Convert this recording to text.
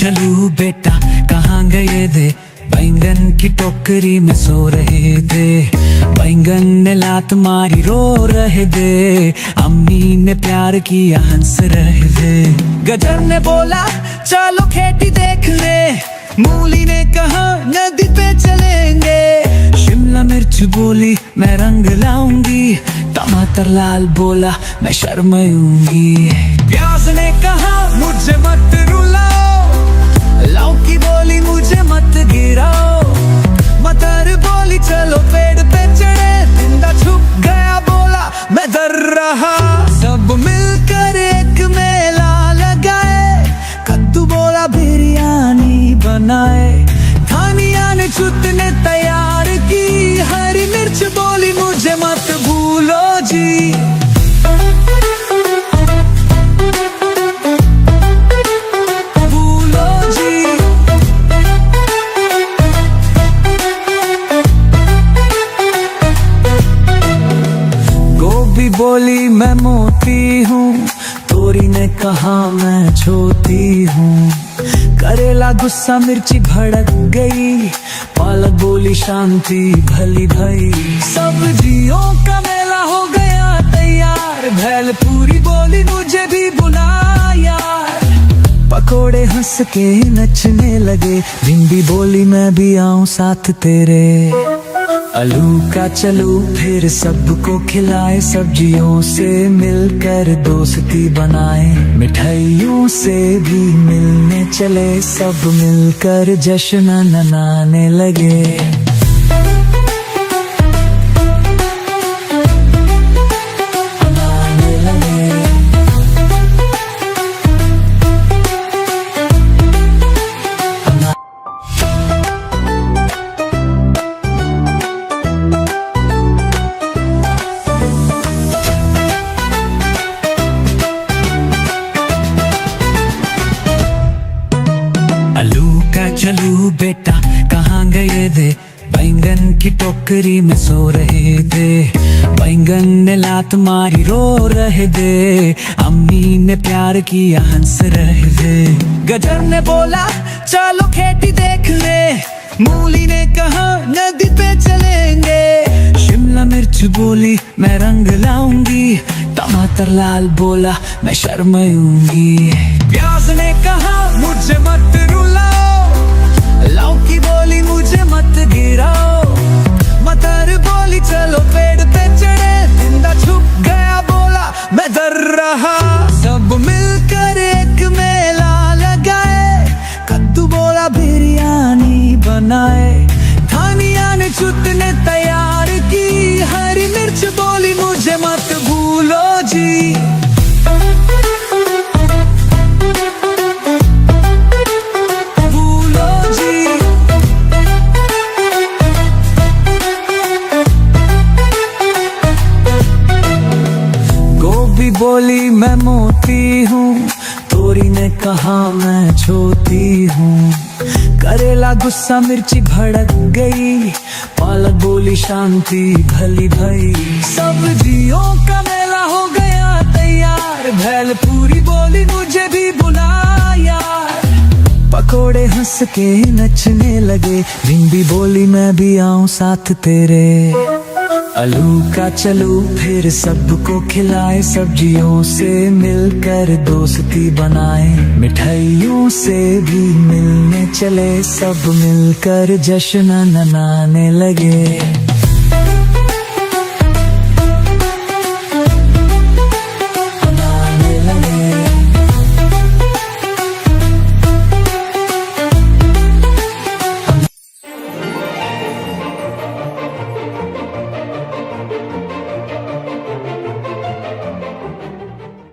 चलूं बेटा कहाँ गए थे, बैंगन की टोकरी में सो रहे थे। बैंगन ने लात मारी रो रहे थे, अम्मी ने प्यार किया हंस रहे थे। गजर ने बोला चलो खेती देख ले, मूली ने कहा नदी पे चलेंगे। शिमला मिर्च बोली मैं रंग लाऊंगी, टमाटर लाल बोला मैं शर्माऊंगी। प्याज ने कहा मुझे मत रुलाओ, लौकी बोली मुझे मत गिराओ। मटर बोली चलो पेड़ पे चढ़े, जिंदा छुप गया बोला मैं डर रहा। सब मिलकर एक मेला लगाए, कद्दू बोला बिरयानी बनाए। धनिया ने चुटने तैयार की, हरी मिर्च बोली मुझे मत भूलो जी। भूलो जी। गोभी बोली मैं मोती हूँ, तोरी ने कहा मैं छोटी हूँ। करेला गुस्सा मिर्ची भड़क गई, पालक बोली शांति भली भई। सब्जियों का मेला हो गया तैयार, भेल पूरी बोली मुझे भी बुला यार। पकोड़े हंस के नचने लगे, भिंडी बोली मैं भी आऊं साथ तेरे। आलू का चलू फिर सबको खिलाए, सब्जियों से मिलकर दोस्ती बनाए। मिठाइयों से भी मिलने चले, सब मिलकर जश्न मनाने लगे। चलू बेटा कहाँ गए थे, बैंगन की टोकरी में सो रहे थे। बैंगन ने लात मारी रो रहे थे, अम्मी ने प्यार किया हंस रहे थे। गजर ने बोला चलो खेती देख ले, मूली ने कहा नदी पे चलेंगे। शिमला मिर्च बोली मैं रंग लाऊंगी, टमाटर लाल बोला मैं शर्माऊंगी। प्याज ने कहा मुझे मत रुलाओ, लौकी बोली मुझे मत गिराओ। मटर बोली चलो पेड़ पे चढ़े, जिंदा छुप गया बोला मैं डर रहा। सब मिलकर एक मेला लगाए, कद्दू बोला बिरयानी बनाए। धनिया ने चुटने तैयार की, हरी मिर्च बोली मुझे मत भूलो जी। बोली मैं मोती हूँ, तोरी ने कहा मैं छोटी हूँ। करेला गुस्सा मिर्ची भड़क गई, पालक बोली शांति भली भई। सब्जियों का मेला हो गया तैयार, भेल पूरी बोली मुझे भी बुला यार। पकोड़े हंस के नचने लगे, भिंडी बोली मैं भी आऊं साथ तेरे। आलू का चलू फिर सबको खिलाए, सब्जियों से मिलकर दोस्ती बनाए। मिठाइयों से भी मिलने चले, सब मिलकर जश्न मनाने लगे।